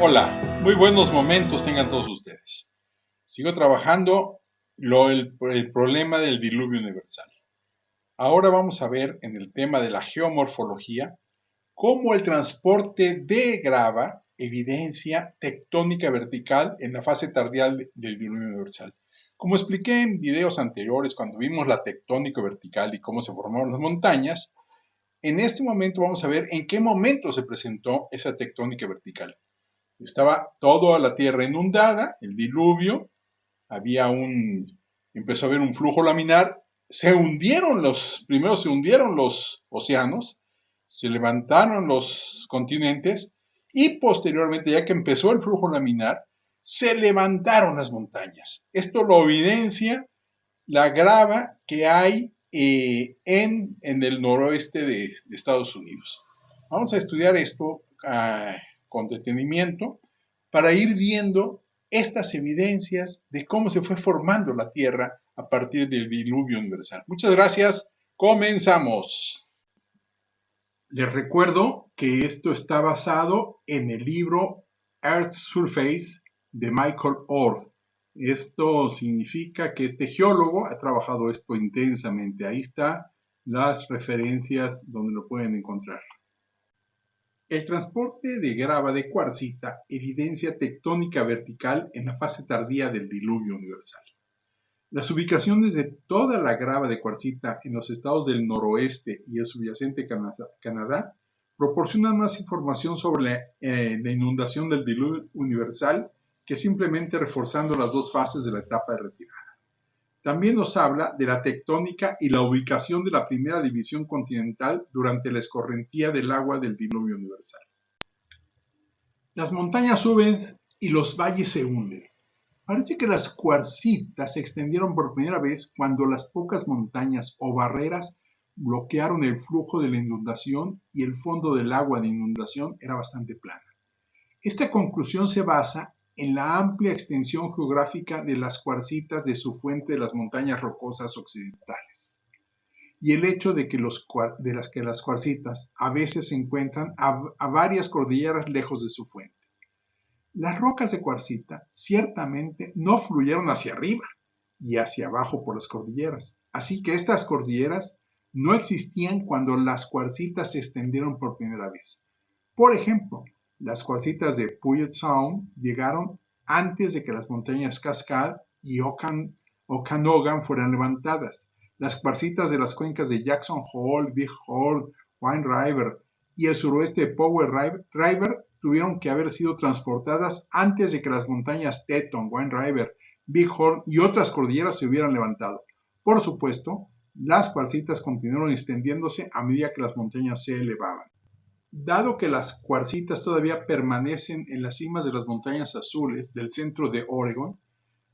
Hola, muy buenos momentos tengan todos ustedes. Sigo trabajando el problema del diluvio universal. Ahora vamos a ver en el tema de la geomorfología cómo el transporte de grava evidencia tectónica vertical en la fase tardía del diluvio universal. Como expliqué en videos anteriores cuando vimos la tectónica vertical y cómo se formaron las montañas, en este momento vamos a ver en qué momento se presentó esa tectónica vertical. Estaba toda la tierra inundada, el diluvio, empezó a haber un flujo laminar, primero se hundieron los océanos, se levantaron los continentes y posteriormente, ya que empezó el flujo laminar, se levantaron las montañas. Esto lo evidencia la grava que hay en el noroeste de Estados Unidos. Vamos a estudiar esto con detenimiento para ir viendo estas evidencias de cómo se fue formando la Tierra a partir del diluvio universal. Muchas gracias. Comenzamos. Les recuerdo que esto está basado en el libro Earth's Surface de Michael Orth. Esto significa que este geólogo ha trabajado esto intensamente. Ahí están las referencias donde lo pueden encontrar. El transporte de grava de cuarcita evidencia tectónica vertical en la fase tardía del diluvio universal. Las ubicaciones de toda la grava de cuarcita en los estados del noroeste y el subyacente Canadá proporcionan más información sobre la inundación del diluvio universal que simplemente reforzando las dos fases de la etapa de retirada. También nos habla de la tectónica y la ubicación de la primera división continental durante la escorrentía del agua del diluvio universal. Las montañas suben y los valles se hunden. Parece que las cuarcitas se extendieron por primera vez cuando las pocas montañas o barreras bloquearon el flujo de la inundación y el fondo del agua de inundación era bastante plana. Esta conclusión se basa en la amplia extensión geográfica de las cuarcitas de su fuente de las montañas rocosas occidentales y el hecho de que las cuarcitas a veces se encuentran a varias cordilleras lejos de su fuente. Las rocas de cuarcita ciertamente no fluyeron hacia arriba y hacia abajo por las cordilleras, así que estas cordilleras no existían cuando las cuarcitas se extendieron por primera vez. Por ejemplo, las cuarcitas de Puget Sound llegaron antes de que las montañas Cascade y Okanogan fueran levantadas. Las cuarcitas de las cuencas de Jackson Hole, Big Horn, Wine River y el suroeste de Powell River tuvieron que haber sido transportadas antes de que las montañas Teton, Wine River, Big Horn y otras cordilleras se hubieran levantado. Por supuesto, las cuarcitas continuaron extendiéndose a medida que las montañas se elevaban. Dado que las cuarcitas todavía permanecen en las cimas de las montañas azules del centro de Oregon,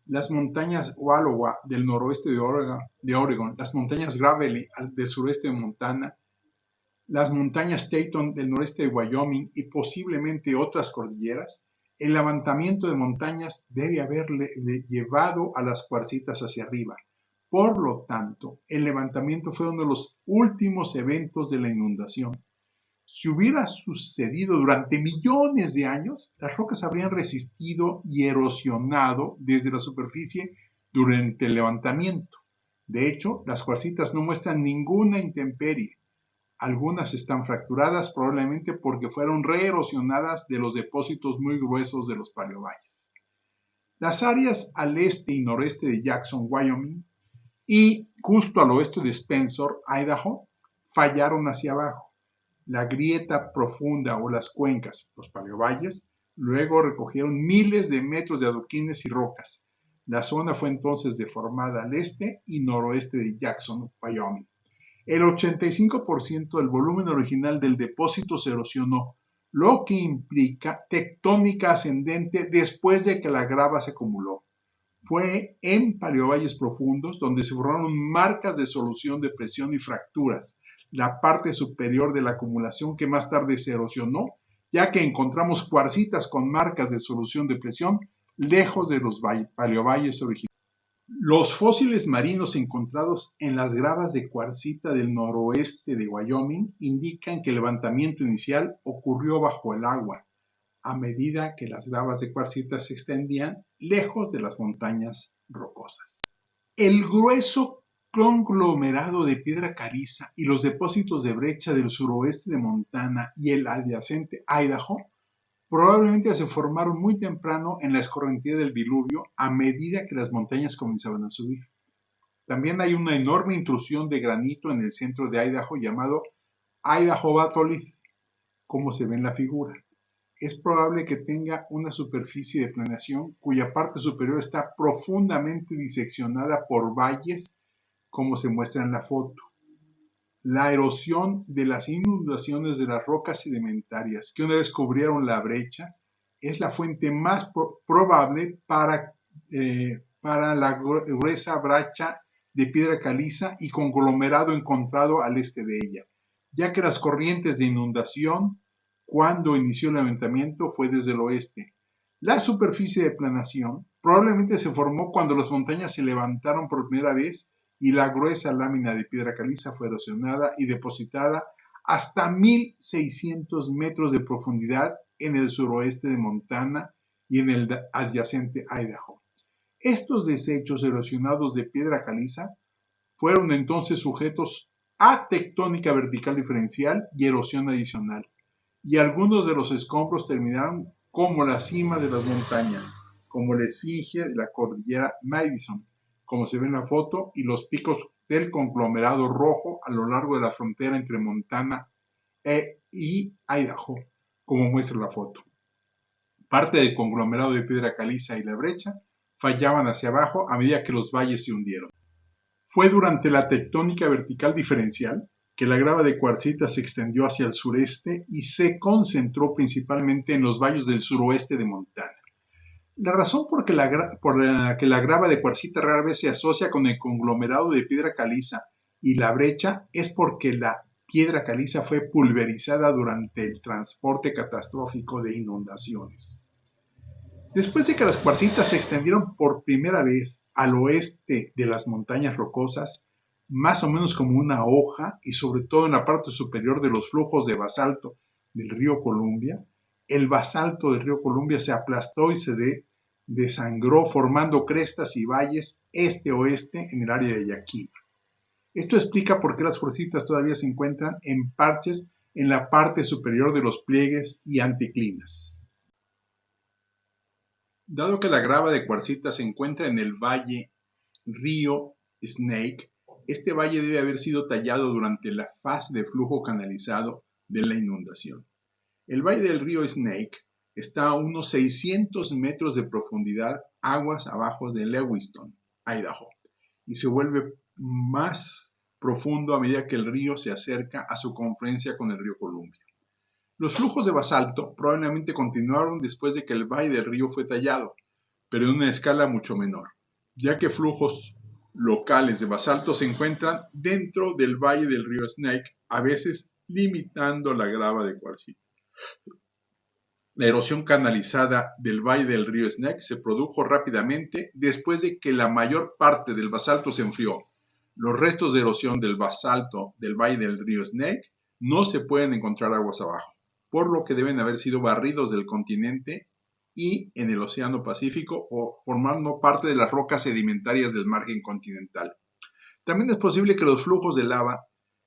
las montañas Wallowa del noroeste de Oregon, las montañas Gravely del sureste de Montana, las montañas Teton del noreste de Wyoming y posiblemente otras cordilleras, el levantamiento de montañas debe haberle llevado a las cuarcitas hacia arriba. Por lo tanto, el levantamiento fue uno de los últimos eventos de la inundación. Si hubiera sucedido durante millones de años, las rocas habrían resistido y erosionado desde la superficie durante el levantamiento. De hecho, las cuarcitas no muestran ninguna intemperie. Algunas están fracturadas probablemente porque fueron reerosionadas de los depósitos muy gruesos de los paleovalles. Las áreas al este y noreste de Jackson, Wyoming, y justo al oeste de Spencer, Idaho, fallaron hacia abajo. La grieta profunda o las cuencas, los paleovalles, luego recogieron miles de metros de adoquines y rocas. La zona fue entonces deformada al este y noroeste de Jackson, Wyoming. El 85% del volumen original del depósito se erosionó, lo que implica tectónica ascendente después de que la grava se acumuló. Fue en paleovalles profundos donde se formaron marcas de solución de presión y fracturas, la parte superior de la acumulación que más tarde se erosionó, ya que encontramos cuarcitas con marcas de solución de presión lejos de los paleovalles originales. Los fósiles marinos encontrados en las gravas de cuarcita del noroeste de Wyoming indican que el levantamiento inicial ocurrió bajo el agua, a medida que las gravas de cuarcita se extendían lejos de las montañas rocosas. El grueso conglomerado de piedra caliza y los depósitos de brecha del suroeste de Montana y el adyacente Idaho probablemente se formaron muy temprano en la escorrentía del diluvio a medida que las montañas comenzaban a subir. También hay una enorme intrusión de granito en el centro de Idaho llamado Idaho Batholith, como se ve en la figura. Es probable que tenga una superficie de planeación cuya parte superior está profundamente diseccionada por valles, como se muestra en la foto. La erosión de las inundaciones de las rocas sedimentarias que una vez cubrieron la brecha es la fuente más probable para la gruesa brecha de piedra caliza y conglomerado encontrado al este de ella, ya que las corrientes de inundación cuando inició el levantamiento fue desde el oeste. La superficie de planación probablemente se formó cuando las montañas se levantaron por primera vez y la gruesa lámina de piedra caliza fue erosionada y depositada hasta 1.600 metros de profundidad en el suroeste de Montana y en el adyacente Idaho. Estos desechos erosionados de piedra caliza fueron entonces sujetos a tectónica vertical diferencial y erosión adicional, y algunos de los escombros terminaron como la cima de las montañas, como la esfinge de la cordillera Madison, como se ve en la foto, y los picos del conglomerado rojo a lo largo de la frontera entre Montana y Idaho, como muestra la foto. Parte del conglomerado de piedra caliza y la brecha fallaban hacia abajo a medida que los valles se hundieron. Fue durante la tectónica vertical diferencial que la grava de cuarcita se extendió hacia el sureste y se concentró principalmente en los valles del suroeste de Montana. La razón por la que la grava de cuarcita rara vez se asocia con el conglomerado de piedra caliza y la brecha es porque la piedra caliza fue pulverizada durante el transporte catastrófico de inundaciones. Después de que las cuarcitas se extendieron por primera vez al oeste de las montañas rocosas, más o menos como una hoja y sobre todo en la parte superior de los flujos de basalto del río Columbia, el basalto del río Columbia se aplastó y se desangró formando crestas y valles este-oeste en el área de Yakima. Esto explica por qué las cuarcitas todavía se encuentran en parches en la parte superior de los pliegues y anticlinas. Dado que la grava de cuarcita se encuentra en el valle río Snake, este valle debe haber sido tallado durante la fase de flujo canalizado de la inundación. El valle del río Snake está a unos 600 metros de profundidad aguas abajo de Lewiston, Idaho, y se vuelve más profundo a medida que el río se acerca a su confluencia con el río Columbia. Los flujos de basalto probablemente continuaron después de que el valle del río fue tallado, pero en una escala mucho menor, ya que flujos locales de basalto se encuentran dentro del valle del río Snake, a veces limitando la grava de cuarcita. La erosión canalizada del valle del río Snake se produjo rápidamente después de que la mayor parte del basalto se enfrió. Los restos de erosión del basalto del valle del río Snake no se pueden encontrar aguas abajo, por lo que deben haber sido barridos del continente y en el Océano Pacífico o formando parte de las rocas sedimentarias del margen continental. También es posible que los flujos de lava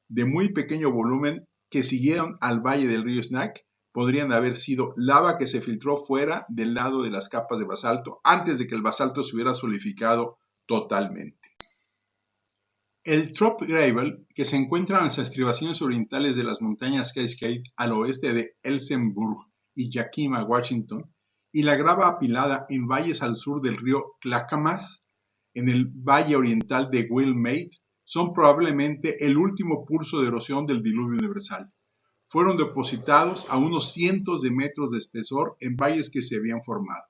de muy pequeño volumen que siguieron al valle del río Snake podrían haber sido lava que se filtró fuera del lado de las capas de basalto antes de que el basalto se hubiera solidificado totalmente. El Trop Gravel, que se encuentra en las estribaciones orientales de las montañas Cascade al oeste de Elsenburg y Yakima, Washington, y la grava apilada en valles al sur del río Clackamas, en el valle oriental de Willamette, son probablemente el último pulso de erosión del diluvio universal. Fueron depositados a unos cientos de metros de espesor en valles que se habían formado.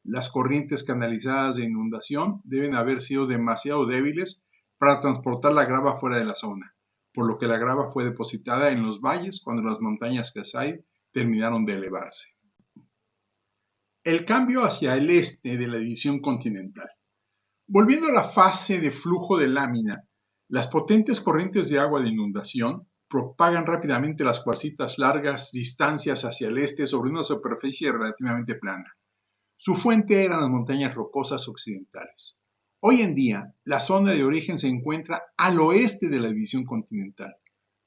Las corrientes canalizadas de inundación deben haber sido demasiado débiles para transportar la grava fuera de la zona, por lo que la grava fue depositada en los valles cuando las montañas Cascade terminaron de elevarse. El cambio hacia el este de la división continental. Volviendo a la fase de flujo de lámina, las potentes corrientes de agua de inundación propagan rápidamente las cuarcitas largas distancias hacia el este sobre una superficie relativamente plana. Su fuente eran las montañas rocosas occidentales. Hoy en día, la zona de origen se encuentra al oeste de la división continental.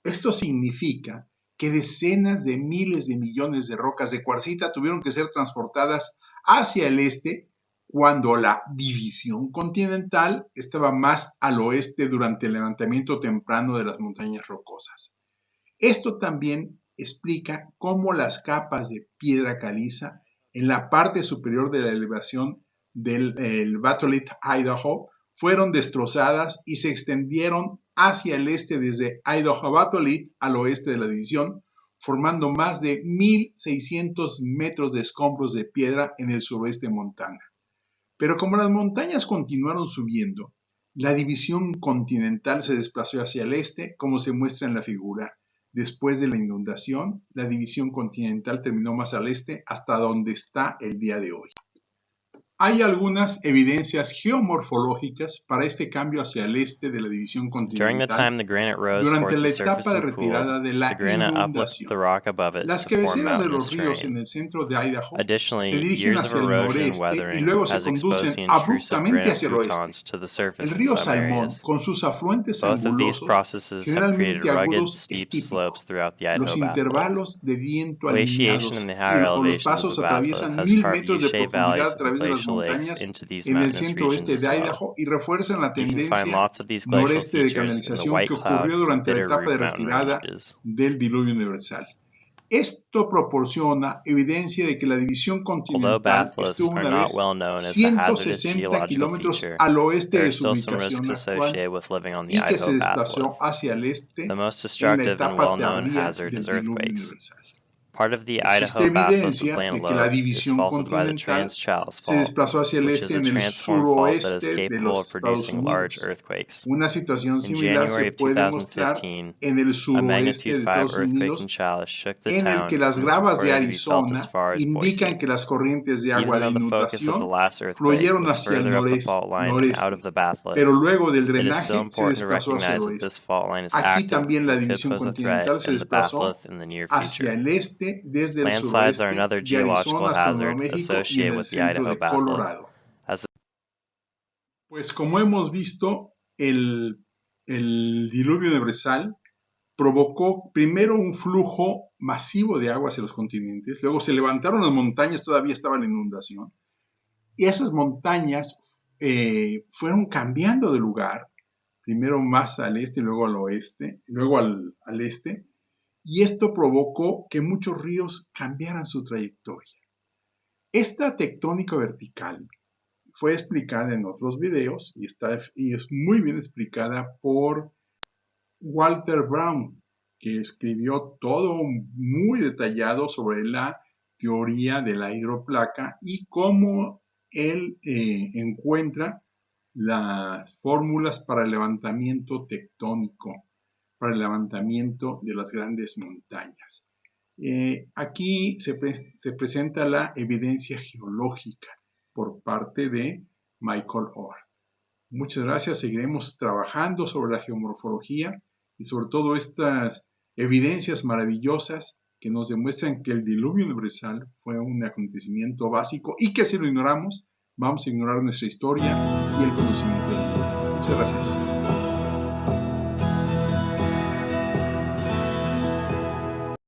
Esto significa que decenas de miles de millones de rocas de cuarcita tuvieron que ser transportadas hacia el este cuando la división continental estaba más al oeste durante el levantamiento temprano de las montañas rocosas. Esto también explica cómo las capas de piedra caliza en la parte superior de la elevación del batholith Idaho fueron destrozadas y se extendieron hacia el este desde Idaho Batholith al oeste de la división, formando más de 1,600 metros de escombros de piedra en el suroeste de Montana. Pero como las montañas continuaron subiendo, la división continental se desplazó hacia el este, como se muestra en la figura. Después de la inundación, la división continental terminó más al este hasta donde está el día de hoy. Hay algunas evidencias geomorfológicas para este cambio hacia el este de la división continental durante la etapa de retirada de la inundación. Las cabeceras de los ríos en el centro de Idaho se dirigen hacia el noreste y luego se conducen abruptamente hacia el oeste. El río Salmón, con sus afluentes angulosos, generalmente agudos es típico. Los intervalos de viento alineados con los pasos atraviesan 1,000 metros de profundidad a través de las montañas en el centro-oeste de Idaho y refuerzan la tendencia noreste de canalización que ocurrió durante la etapa de retirada del diluvio universal. Esto proporciona evidencia de que la división continental estuvo una vez 160 kilómetros al oeste de su ubicación actual y que se desplazó hacia el este en la etapa tardía del diluvio universal. Existe evidencia de que la división continental se desplazó hacia el este en el suroeste de los Estados Unidos. Una situación similar se puede mostrar en el suroeste de Estados Unidos, en el que las gravas de Arizona indican que las corrientes de agua de inundación fluyeron hacia el noreste, pero luego del drenaje se desplazó hacia el oeste. Aquí también la división continental se desplazó hacia el este desde el suroeste de Arizona hasta Nuevo México y en el centro de Colorado. Pues como hemos visto, el diluvio universal provocó primero un flujo masivo de agua hacia los continentes, luego se levantaron las montañas, todavía estaba la inundación, y esas montañas fueron cambiando de lugar, primero más al este, luego al oeste, luego al este, y esto provocó que muchos ríos cambiaran su trayectoria. Esta tectónica vertical fue explicada en otros videos y es muy bien explicada por Walter Brown, que escribió todo muy detallado sobre la teoría de la hidroplaca y cómo él encuentra las fórmulas para el levantamiento tectónico, para el levantamiento de las grandes montañas. Aquí se presenta la evidencia geológica por parte de Michael Orr. Muchas gracias, seguiremos trabajando sobre la geomorfología y sobre todo estas evidencias maravillosas que nos demuestran que el diluvio universal fue un acontecimiento básico y que si lo ignoramos, vamos a ignorar nuestra historia y el conocimiento del mundo. Muchas gracias.